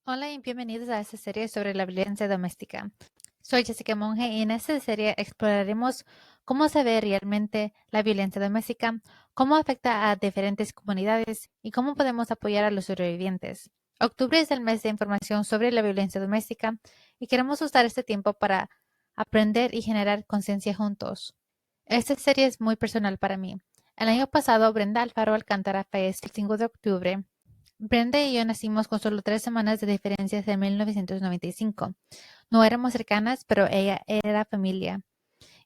Hola y bienvenidos a esta serie sobre la violencia doméstica. Soy Jessica Monge y en esta serie exploraremos cómo se ve realmente la violencia doméstica, cómo afecta a diferentes comunidades y cómo podemos apoyar a los sobrevivientes. Octubre es el mes de información sobre la violencia doméstica y queremos usar este tiempo para aprender y generar conciencia juntos. Esta serie es muy personal para mí. El año pasado, Brenda Alfaro Alcántara falleció el 5 de octubre. Brenda y yo nacimos con solo 3 semanas de diferencias en 1995. No éramos cercanas, pero ella era familia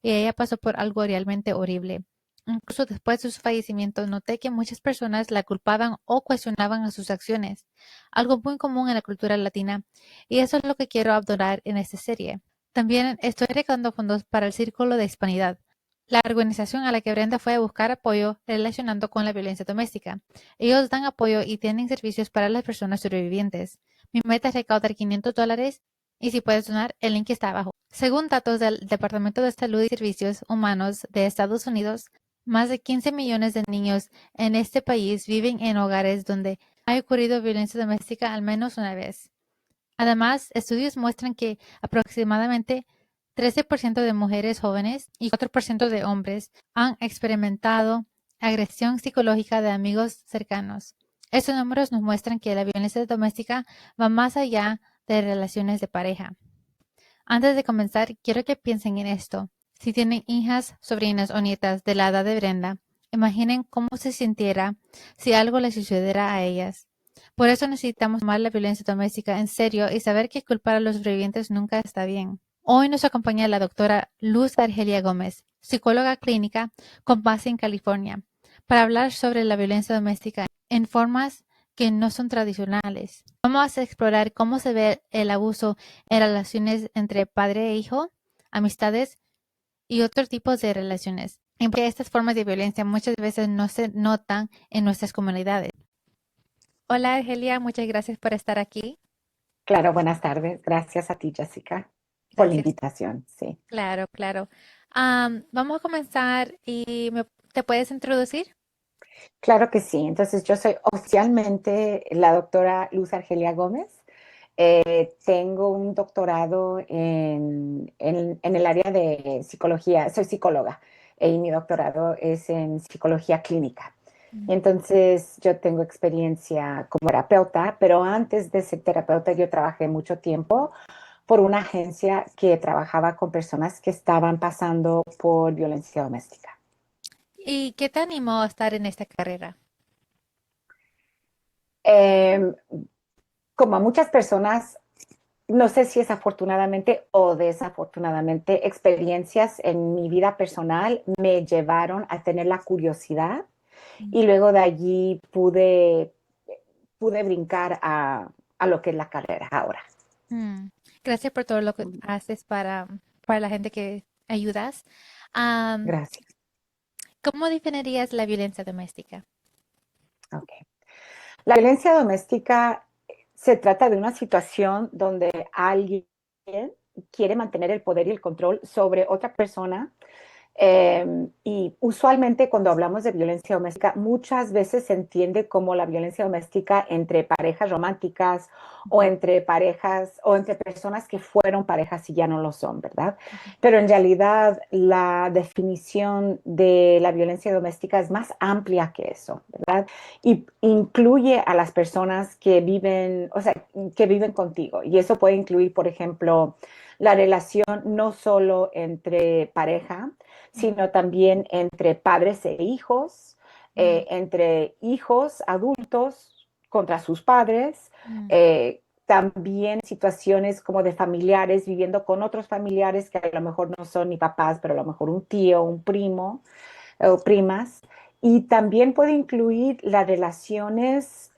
y ella pasó por algo realmente horrible. Incluso después de su fallecimiento, noté que muchas personas la culpaban o cuestionaban a sus acciones, algo muy común en la cultura latina, y eso es lo que quiero abordar en esta serie. También estoy recaudando fondos para el Círculo de Hispanidad, la organización a la que Brenda fue a buscar apoyo relacionando con la violencia doméstica. Ellos dan apoyo y tienen servicios para las personas sobrevivientes. Mi meta es recaudar $500 y si puedes donar, el link está abajo. Según datos del Departamento de Salud y Servicios Humanos de Estados Unidos, más de 15 millones de niños en este país viven en hogares donde ha ocurrido violencia doméstica al menos una vez. Además, estudios muestran que aproximadamente 13% de mujeres jóvenes y 4% de hombres han experimentado agresión psicológica de amigos cercanos. Estos números nos muestran que la violencia doméstica va más allá de relaciones de pareja. Antes de comenzar, quiero que piensen en esto. Si tienen hijas, sobrinas o nietas de la edad de Brenda, imaginen cómo se sintiera si algo les sucediera a ellas. Por eso necesitamos tomar la violencia doméstica en serio y saber que culpar a los sobrevivientes nunca está bien. Hoy nos acompaña la doctora Luz Argelia Gómez, psicóloga clínica con base en California, para hablar sobre la violencia doméstica en formas que no son tradicionales. Vamos a explorar cómo se ve el abuso en relaciones entre padre e hijo, amistades y otros tipos de relaciones. Y porque estas formas de violencia muchas veces no se notan en nuestras comunidades. Hola Argelia, muchas gracias por estar aquí. Claro, buenas tardes. Gracias a ti, Jessica, por la Gracias. invitación. Sí, Claro, claro. Vamos a comenzar y ¿te puedes introducir? claro que sí. Entonces, yo soy oficialmente la doctora Luz Argelia Gómez. Tengo un doctorado en el área de psicología. Soy psicóloga y mi doctorado es en psicología clínica. Mm. Entonces, yo tengo experiencia como terapeuta, pero antes de ser terapeuta, yo trabajé mucho tiempo por una agencia que trabajaba con personas que estaban pasando por violencia doméstica. ¿Y qué te animó a estar en esta carrera? Eh, Como a muchas personas, no sé si es afortunadamente o desafortunadamente, experiencias en mi vida personal me llevaron a tener la curiosidad y luego de allí pude brincar a lo que es la carrera ahora. Mm. Gracias por todo lo que haces para la gente que ayudas. Am, Gracias. ¿Cómo definirías la violencia doméstica? Okay. La violencia doméstica se trata de una situación donde alguien quiere mantener el poder y el control sobre otra persona. Y usualmente cuando hablamos de violencia doméstica, muchas veces se entiende como la violencia doméstica entre parejas románticas o entre parejas o entre personas que fueron parejas y ya no lo son, ¿verdad? Pero en realidad la definición de la violencia doméstica es más amplia que eso, ¿verdad? Y incluye a las personas que viven, o sea, que viven contigo. Y eso puede incluir, por ejemplo, la relación no solo entre pareja, sino también entre padres e hijos, Mm, entre hijos adultos contra sus padres, mm, también situaciones como de familiares viviendo con otros familiares que a lo mejor no son ni papás, pero a lo mejor un tío, un primo o primas. Y también puede incluir las relaciones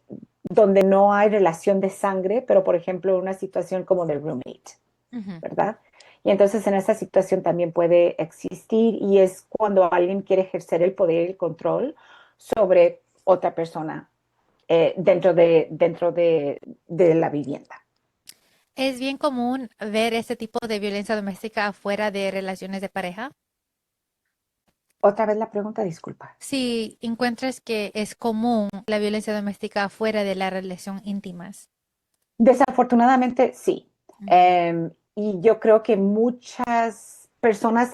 donde no hay relación de sangre, pero por ejemplo una situación como del roommate, ujú. ¿verdad? Y entonces en esa situación también puede existir y es cuando alguien quiere ejercer el poder y el control sobre otra persona dentro de la vivienda. ¿Es bien común ver este tipo de violencia doméstica afuera de relaciones de pareja? Otra vez la pregunta, disculpa. Si encuentras que es común la violencia doméstica afuera de la relación íntimas. Desafortunadamente, sí. Ujú, Y yo creo que muchas personas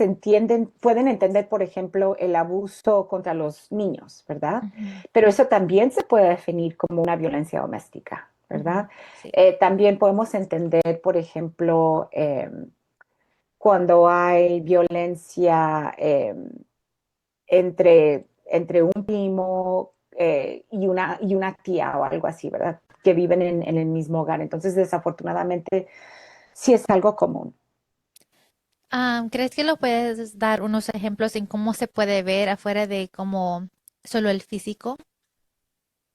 pueden entender, por ejemplo, el abuso contra los niños, ¿verdad? ujú, Pero eso también se puede definir como una violencia doméstica, ujú. ¿verdad? Sí. También podemos entender, por ejemplo, cuando hay violencia entre un primo y una tía o algo así, ¿verdad? Que viven en el mismo hogar. Entonces, desafortunadamente, sí es algo común. ¿Crees que lo puedes dar unos ejemplos en cómo se puede ver afuera de como solo el físico?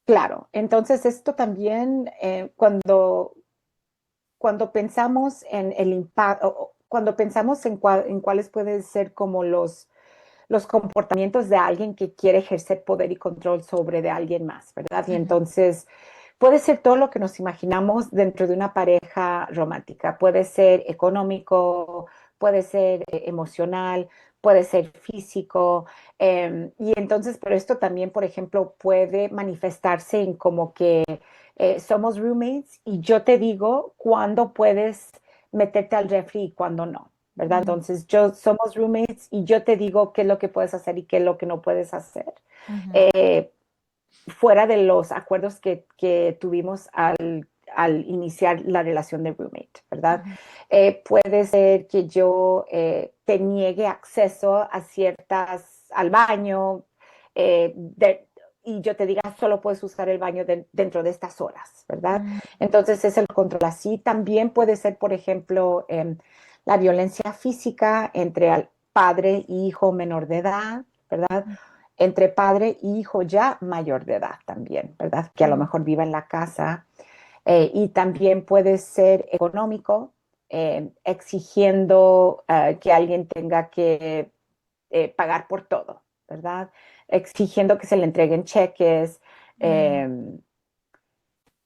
Claro, entonces esto también, cuando pensamos en el impacto, cuando pensamos en cuáles pueden ser como los comportamientos de alguien que quiere ejercer poder y control sobre de alguien más, ¿verdad? Y Ujú, entonces puede ser todo lo que nos imaginamos dentro de una pareja romántica. Puede ser económico, puede ser emocional, puede ser físico. Y entonces, pero esto también, por ejemplo, puede manifestarse en como que somos roommates y yo te digo cuándo puedes meterte al refri y cuándo no. ¿Verdad? ujú, Entonces, somos roommates y yo te digo qué es lo que puedes hacer y qué es lo que no puedes hacer. ujú, Eh, Fuera de los acuerdos que tuvimos al iniciar la relación de roommate, ¿verdad? ujú, Puede ser que yo te niegue acceso al baño, y yo te diga solo puedes usar el baño dentro de estas horas, ¿verdad? ujú, Entonces es el control así. También puede ser, por ejemplo, la violencia física entre al padre e hijo menor de edad, ¿verdad? Entre padre e hijo ya mayor de edad también, ¿verdad? Que a lo ujú, mejor vive en la casa. Y también puede ser económico, exigiendo que alguien tenga que pagar por todo, ¿verdad? Exigiendo que se le entreguen cheques. ujú, eh,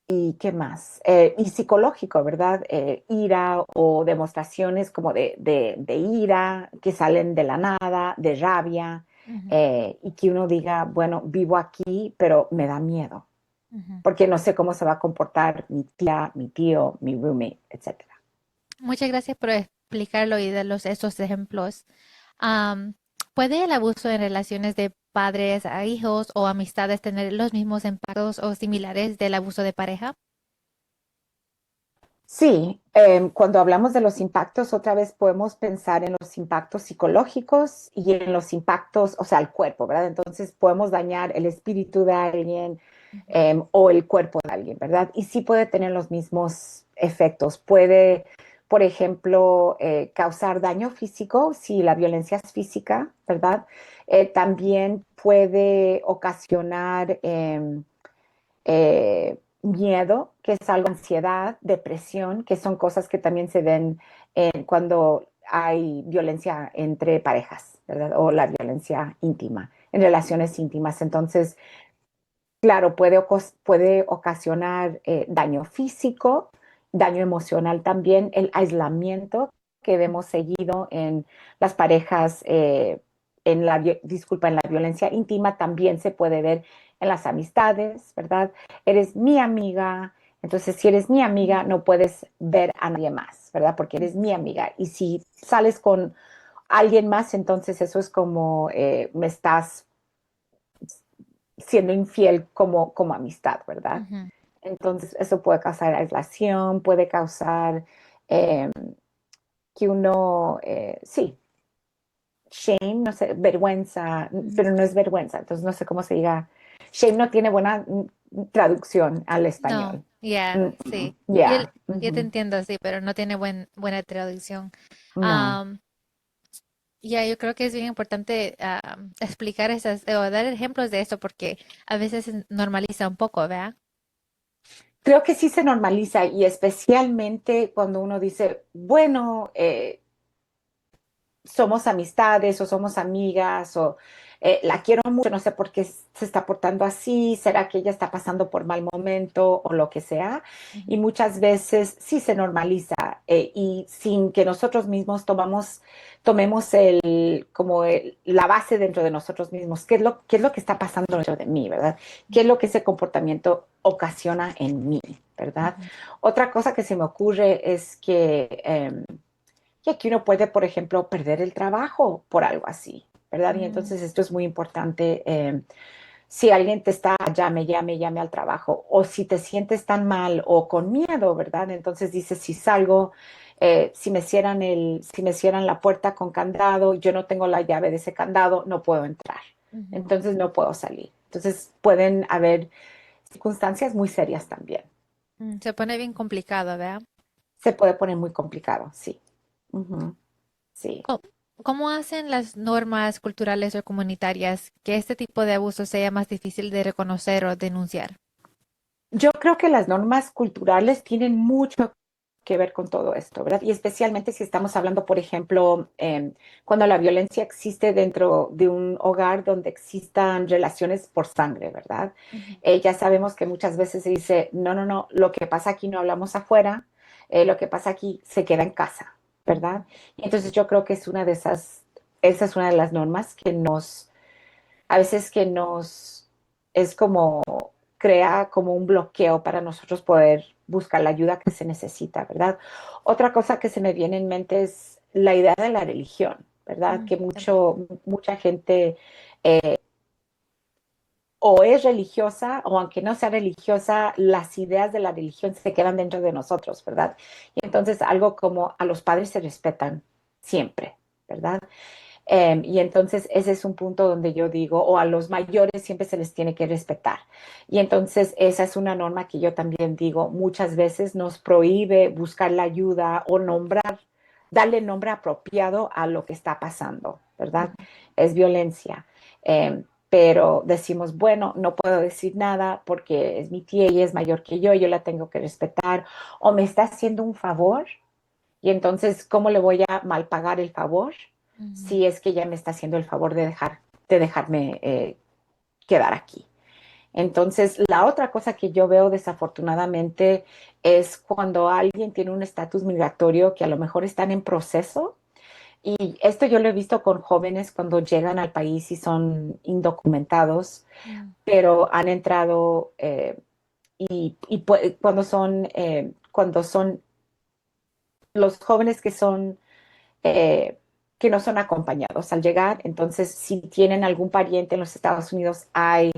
¿Y qué más? Y psicológico, ¿verdad? Ira o demostraciones como de ira que salen de la nada, de rabia, ujú, y que uno diga, bueno, vivo aquí, pero me da miedo, ujú. porque no sé cómo se va a comportar mi tía, mi tío, mi roommate, etcétera. Muchas gracias por explicarlo y de esos ejemplos. Am, ¿Puede el abuso en relaciones de padres a hijos o amistades tener los mismos impactos o similares del abuso de pareja? Sí, cuando hablamos de los impactos, otra vez podemos pensar en los impactos psicológicos y en los impactos, o sea, el cuerpo, ¿verdad? Entonces podemos dañar el espíritu de alguien Ujú, o el cuerpo de alguien, ¿verdad? Y sí puede tener los mismos efectos. Puede, por ejemplo, causar daño físico si la violencia es física, ¿verdad? También puede ocasionar miedo, que es algo, ansiedad, depresión, que son cosas que también se ven cuando hay violencia entre parejas, ¿verdad? O la violencia íntima, en relaciones íntimas. Entonces, claro, puede ocasionar daño físico, daño emocional también, el aislamiento que vemos seguido en las parejas, en la violencia íntima también se puede ver en las amistades, ¿verdad? Eres mi amiga, entonces si eres mi amiga no puedes ver a nadie más, ¿verdad? Porque eres mi amiga. Y si sales con alguien más, entonces eso es como me estás siendo infiel como amistad, ¿verdad? ujú, Entonces, eso puede causar aislación, puede causar eh, que uno, sí, shame, no sé, vergüenza, ujú. pero no es vergüenza, entonces no sé cómo se diga. Shame no tiene buena traducción al No, español. ya, sí. Ya, Yo te ujú, entiendo, sí, pero no tiene buena traducción. no. Am, ya, yo creo que es bien importante explicar esas o dar ejemplos de eso porque a veces se normaliza un poco, ¿verdad? Creo que sí se normaliza y especialmente cuando uno dice, bueno, somos amistades o somos amigas o la quiero mucho, no sé por qué se está portando así, será que ella está pasando por mal momento o lo que sea. Y Ujú, muchas veces sí se normaliza y sin que nosotros mismos tomemos la base dentro de nosotros mismos. Qué es lo que está pasando dentro de mí, ¿verdad? ¿Qué es lo que ese comportamiento ocasiona en mí, ¿verdad? Ujú. Otra cosa que se me ocurre es que aquí uno puede, por ejemplo, perder el trabajo por algo así, ¿verdad? Y Mm, entonces esto es muy importante. Si alguien te está, llame al trabajo, o si te sientes tan mal o con miedo, ¿verdad? Entonces dices, si salgo, si me cierran la puerta con candado, yo no tengo la llave de ese candado, no puedo entrar. ujú. Entonces no puedo salir. Entonces pueden haber circunstancias muy serias también. Se pone bien complicado, ¿verdad? Se puede poner muy complicado, sí. Ujú, sí. ¿Cómo, cómo hacen las normas culturales o comunitarias que este tipo de abuso sea más difícil de reconocer o denunciar? Yo creo que las normas culturales tienen mucho que ver con todo esto, ¿verdad? Y especialmente si estamos hablando, por ejemplo, cuando la violencia existe dentro de un hogar donde existan relaciones por sangre, ¿verdad? Ujú. Ya sabemos que muchas veces se dice, no, no, no, lo que pasa aquí no hablamos afuera, lo que pasa aquí se queda en casa, Ujú. ¿verdad? Y entonces yo creo que esa es una de las normas a veces que es como crea como un bloqueo para nosotros poder buscar la ayuda que se necesita, ¿verdad? Otra cosa que se me viene en mente es la idea de la religión, ¿verdad? Que También. mucha gente o es religiosa o aunque no sea religiosa, las ideas de la religión se quedan dentro de nosotros, ¿verdad? Y entonces algo como a los padres se respetan siempre, ¿verdad? Y entonces ese es un punto donde yo digo, o a los mayores siempre se les tiene que respetar. Y entonces esa es una norma que yo también digo, muchas veces nos prohíbe buscar la ayuda o darle nombre apropiado a lo que está pasando, ¿verdad? Ujú. Es violencia. Pero decimos, bueno, no puedo decir nada porque es mi tía y es mayor que yo la tengo que respetar, o me está haciendo un favor y entonces, ¿cómo le voy a mal pagar el favor Ujú. si es que ella me está haciendo el favor de dejarme quedar aquí? Entonces, la otra cosa que yo veo desafortunadamente es cuando alguien tiene un estatus migratorio que a lo mejor están en proceso. Y esto yo lo he visto con jóvenes cuando llegan al país y son indocumentados, Mm. pero han entrado cuando son los jóvenes eh, que no son acompañados al llegar. Entonces, si tienen algún pariente en los Estados Unidos, hay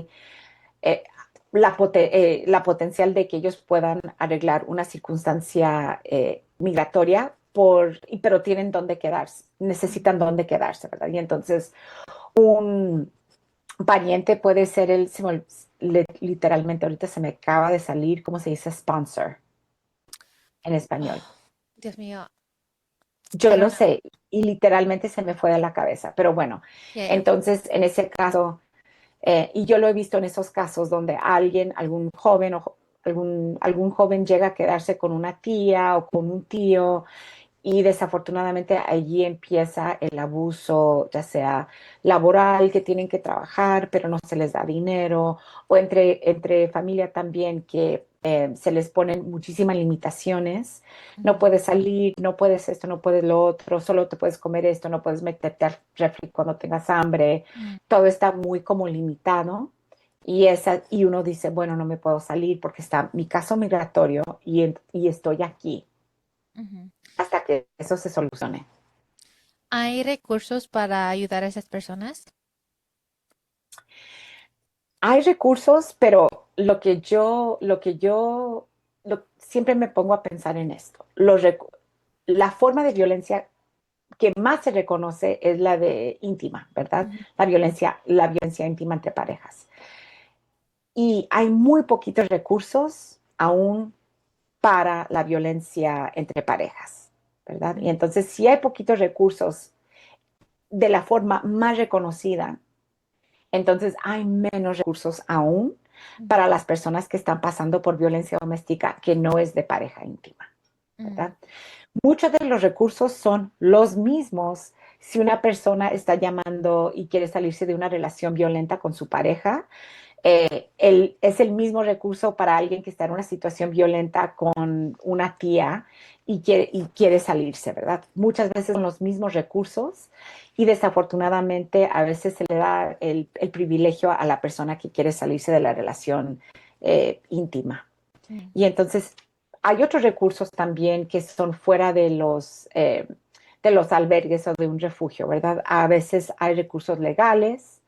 eh, la potencial de que ellos puedan arreglar una circunstancia migratoria, pero tienen dónde quedarse, necesitan dónde quedarse, ¿verdad? Y entonces, un pariente puede ser literalmente, ahorita se me acaba de salir, ¿cómo se dice? Sponsor en español. Dios mío, Yo lo perdona. sé y literalmente se me fue de la cabeza, pero bueno, Ya, ya. entonces en ese caso, y yo lo he visto en esos casos donde algún joven algún joven llega a quedarse con una tía o con un tío y desafortunadamente allí empieza el abuso, ya sea laboral, que tienen que trabajar, pero no se les da dinero, o entre familia también, que se les ponen muchísimas limitaciones. No Ujú. puedes salir, no puedes esto, no puedes lo otro, solo te puedes comer esto, no puedes meterte al refri cuando tengas hambre. Mm. Todo está muy como limitado. Y uno dice, bueno, no me puedo salir porque está mi caso migratorio y estoy aquí Ujú. hasta que eso se solucione. ¿Hay recursos para ayudar a esas personas? Hay recursos, pero siempre me pongo a pensar en esto. La forma de violencia que más se reconoce es la de íntima, ¿verdad? Ujú. La violencia íntima entre parejas. Y hay muy poquitos recursos aún para la violencia entre parejas, ¿verdad? Y Mm. entonces, si hay poquitos recursos de la forma más reconocida, entonces hay menos recursos aún Ujú. para las personas que están pasando por violencia doméstica que no es de pareja íntima, Mm. ¿verdad? Muchos de los recursos son los mismos si una persona está llamando y quiere salirse de una relación violenta con su pareja. es el mismo recurso para alguien que está en una situación violenta con una tía y quiere salirse, ¿verdad? Muchas veces son los mismos recursos y desafortunadamente a veces se le da el privilegio a la persona que quiere salirse de la relación íntima. Mm. Y entonces hay otros recursos también que son fuera de los albergues o de un refugio, ¿verdad? A veces hay recursos legales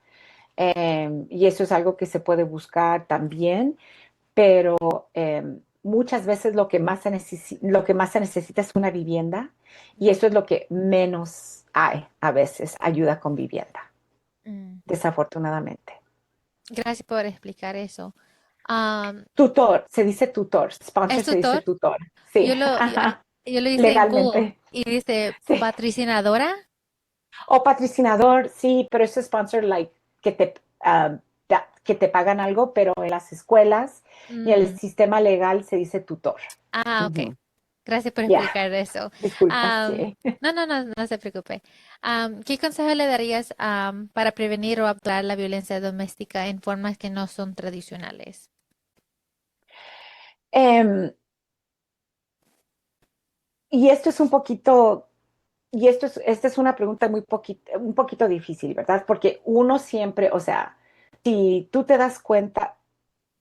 y eso es algo que se puede buscar también, pero muchas veces lo que más se necesita es una vivienda y eso es lo que menos hay a veces, ayuda con vivienda, Mm. desafortunadamente. Gracias por explicar eso. Am, Tutor, se dice tutor, ¿Es sponsor se dice tutor? tutor, sí, Yo lo, yo, yo lo hice en Google legalmente, y dice sí. patrocinadora. O patrocinador, sí, pero es sponsor, like, que te pagan algo, pero en las escuelas y en el Mm. sistema legal se dice tutor. Ah, ok. Ujú. Gracias por Ya, explicar eso. disculpa, sí. No, no, no, no se preocupe. ¿Qué consejo le darías para prevenir o actuar la violencia doméstica en formas que no son tradicionales? Em, y esto es un poquito, esta es una pregunta un poquito difícil, ¿verdad? Porque uno siempre, o sea, si tú te das cuenta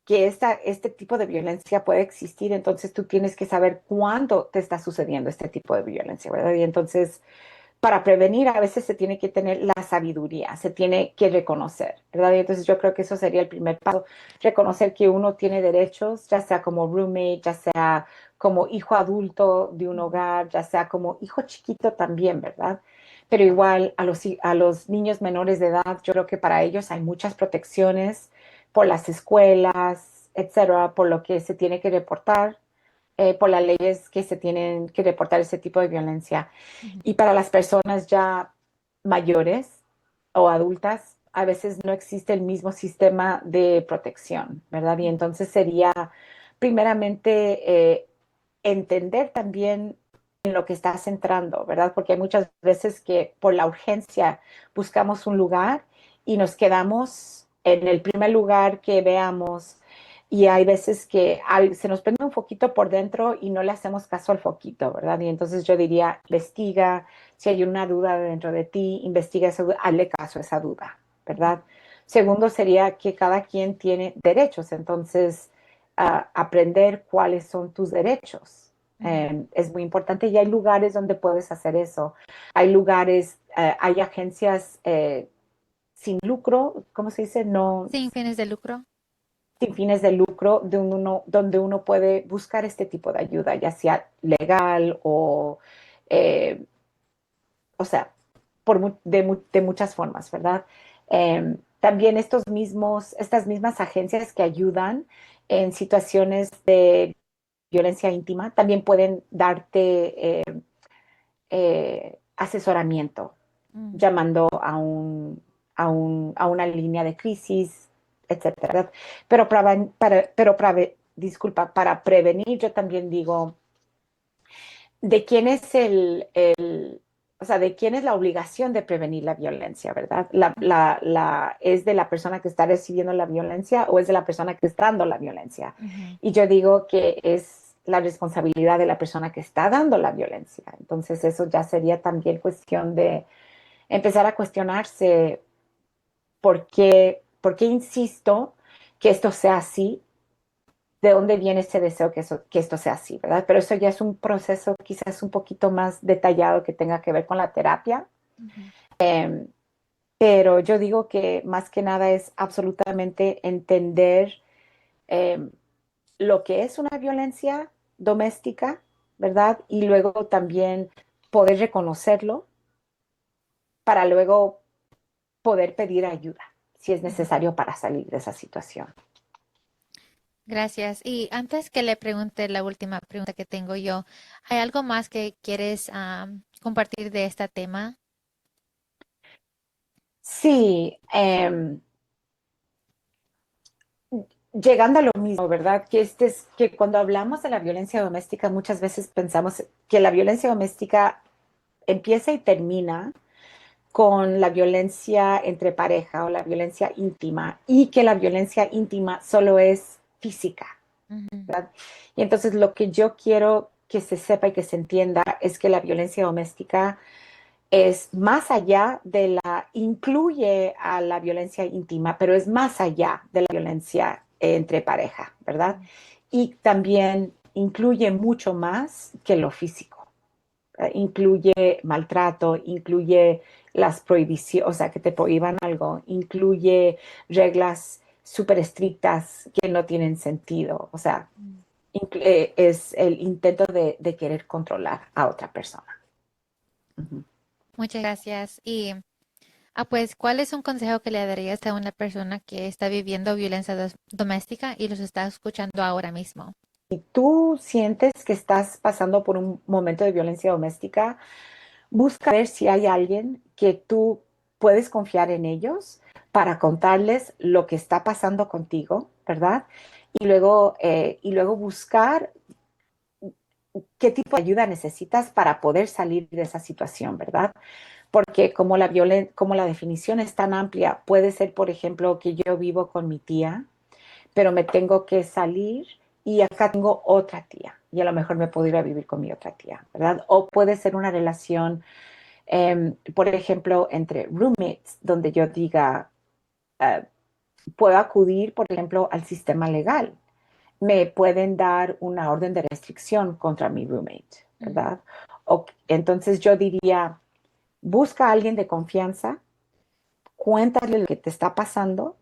que este tipo de violencia puede existir, entonces tú tienes que saber cuándo te está sucediendo este tipo de violencia, ¿verdad? Y entonces para prevenir a veces se tiene que tener la sabiduría, se tiene que reconocer, ¿verdad? Y entonces yo creo que eso sería el primer paso, reconocer que uno tiene derechos, ya sea como roommate, ya sea como hijo adulto de un Ujú. hogar, ya sea como hijo chiquito también, ¿verdad? Pero igual a los niños menores de edad, yo creo que para ellos hay muchas protecciones por las escuelas, etcétera, por lo que se tiene que reportar, por las leyes que se tienen que reportar ese tipo de violencia. Ujú. Y para las personas ya mayores o adultas, a veces no existe el mismo sistema de protección, ¿verdad? Y entonces sería primeramente entender también en lo que estás entrando, ¿verdad? Porque hay muchas veces que por la urgencia buscamos un lugar y nos quedamos en el primer lugar que veamos y hay veces que se nos prende un foquito por dentro y no le hacemos caso al foquito, ¿verdad? Y entonces yo diría, investiga, si hay una duda dentro de ti, investiga esa duda, hazle caso a esa duda, ¿verdad? Segundo sería que cada quien tiene derechos, entonces aprender cuáles son tus derechos. Ujú. Es muy importante y hay lugares donde puedes hacer eso. Hay lugares, hay agencias sin lucro, ¿cómo se dice? No, Sin fines de lucro. sin fines de lucro, donde uno puede buscar este tipo de ayuda, ya sea legal eh, o sea, de muchas formas, ¿verdad? También estas mismas agencias que ayudan en situaciones de violencia íntima también pueden darte asesoramiento Mm. llamando a una línea de crisis, etcétera. Disculpa, para prevenir, yo también digo, ¿de quién es o sea, de quién es la obligación de prevenir la violencia, ¿verdad? ¿Es de la persona que está recibiendo la violencia o es de la persona que está dando la violencia? Ujú. Y yo digo que es la responsabilidad de la persona que está dando la violencia. Entonces eso ya sería también cuestión de empezar a cuestionarse por qué insisto que esto sea así, de dónde viene ese deseo que esto sea así, ¿verdad? Pero eso ya es un proceso quizás un poquito más detallado que tenga que ver con la terapia. Ujú. Pero yo digo que más que nada es absolutamente entender eh, lo que es una violencia doméstica, ¿verdad? Y luego también poder reconocerlo para luego poder pedir ayuda si es Ujú. necesario para salir de esa situación. Gracias. Y antes que le pregunte la última pregunta que tengo yo, ¿hay algo más que quieres compartir de este tema? Sí, llegando a lo mismo, ¿verdad? Que cuando hablamos de la violencia doméstica, muchas veces pensamos que la violencia doméstica empieza y termina con la violencia entre pareja o la violencia íntima y que la violencia íntima solo es física, Ujú. ¿verdad? Y entonces lo que yo quiero que se sepa y que se entienda es que la violencia doméstica es más allá de incluye a la violencia íntima, pero es más allá de la violencia entre pareja, ¿verdad? Y también incluye mucho más que lo físico. Incluye maltrato, incluye las prohibiciones, o sea, que te prohíban algo, incluye reglas súper estrictas que no tienen sentido, o sea, es el intento de querer controlar a otra persona. Ujú. Muchas gracias. Y pues, ¿cuál es un consejo que le darías a una persona que está viviendo violencia doméstica y los está escuchando ahora mismo? Si tú sientes que estás pasando por un momento de violencia doméstica, busca ver si hay alguien que tú puedes confiar en ellos para contarles lo que está pasando contigo, ¿verdad? Y luego buscar qué tipo de ayuda necesitas para poder salir de esa situación, ¿verdad? Porque como la definición es tan amplia, puede ser, por ejemplo, que yo vivo con mi tía, pero me tengo que salir y acá tengo otra tía y a lo mejor me puedo ir a vivir con mi otra tía, ¿verdad? O puede ser una relación, por ejemplo, entre roommates, donde yo diga, eh, puedo acudir, por ejemplo, al sistema legal. Me pueden dar una orden de restricción contra mi roommate, Ujú. ¿verdad? Entonces yo diría, busca a alguien de confianza, cuéntale lo que te está pasando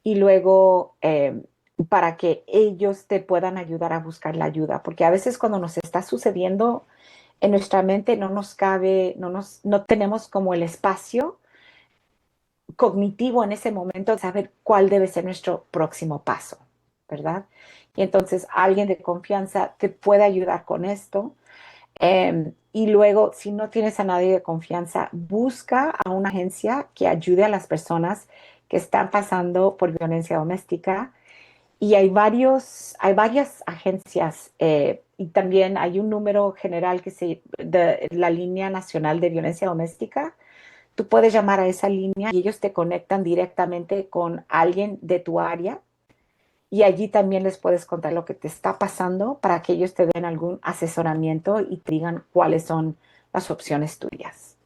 y luego para que ellos te puedan ayudar a buscar la ayuda, porque a veces cuando nos está sucediendo en nuestra mente no nos cabe, no tenemos como el espacio cognitivo en ese momento de saber cuál debe ser nuestro próximo paso, ¿verdad? Y entonces alguien de confianza te puede ayudar con esto. Y luego, si no tienes a nadie de confianza, busca a una agencia que ayude a las personas que están pasando por violencia doméstica. Y hay varias agencias y también hay un número general de la línea nacional de violencia doméstica. Tú puedes llamar a esa línea y ellos te conectan directamente con alguien de tu área y allí también les puedes contar lo que te está pasando para que ellos te den algún asesoramiento y te digan cuáles son las opciones tuyas.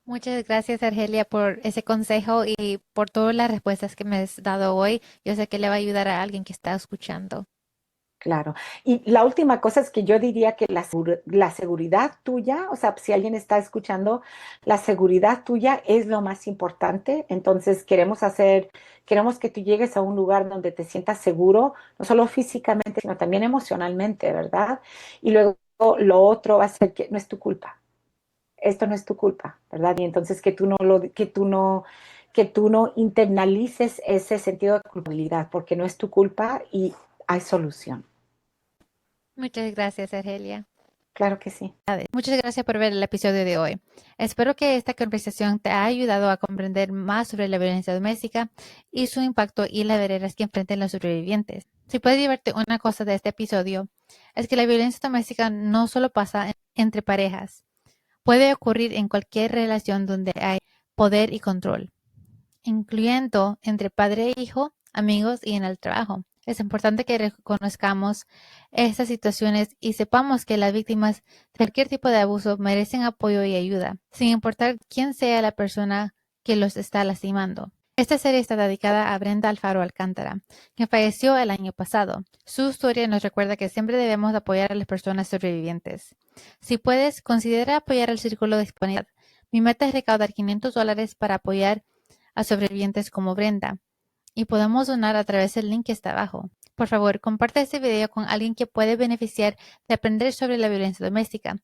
Muchas gracias, Argelia, por ese consejo y por todas las respuestas que me has dado hoy. Yo sé que le va a ayudar a alguien que está escuchando. Claro. Y la última cosa es que yo diría que la seguridad tuya, o sea, si alguien está escuchando, la seguridad tuya es lo más importante. Entonces, queremos que tú llegues a un lugar donde te sientas seguro, no solo físicamente, sino también emocionalmente, ¿verdad? Y luego lo otro va a ser que no es tu culpa. Esto no es tu culpa, ¿verdad? Y entonces que tú no internalices ese sentido de culpabilidad, porque no es tu culpa y hay solución. Muchas gracias, Argelia. Claro que sí. Muchas gracias por ver el episodio de hoy. Espero que esta conversación te haya ayudado a comprender más sobre la violencia doméstica y su impacto y las barreras que enfrentan los sobrevivientes. Si puedes llevarte una cosa de este episodio, es que la violencia doméstica no solo pasa entre parejas, puede ocurrir en cualquier relación donde hay poder y control, incluyendo entre padre e hijo, amigos y en el trabajo. Es importante que reconozcamos estas situaciones y sepamos que las víctimas de cualquier tipo de abuso merecen apoyo y ayuda, sin importar quién sea la persona que los está lastimando. Esta serie está dedicada a Brenda Alfaro Alcántara, quien falleció el año pasado. Su historia nos recuerda que siempre debemos apoyar a las personas sobrevivientes. Si puedes, considera apoyar el Círculo de Hispanidad. Mi meta es recaudar $500 para apoyar a sobrevivientes como Brenda y podemos donar a través del link que está abajo. Por favor, comparte este video con alguien que puede beneficiar de aprender sobre la violencia doméstica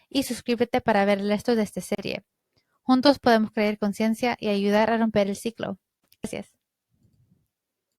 y suscríbete para ver el resto de esta serie. Juntos podemos crear conciencia y ayudar a romper el ciclo. Gracias.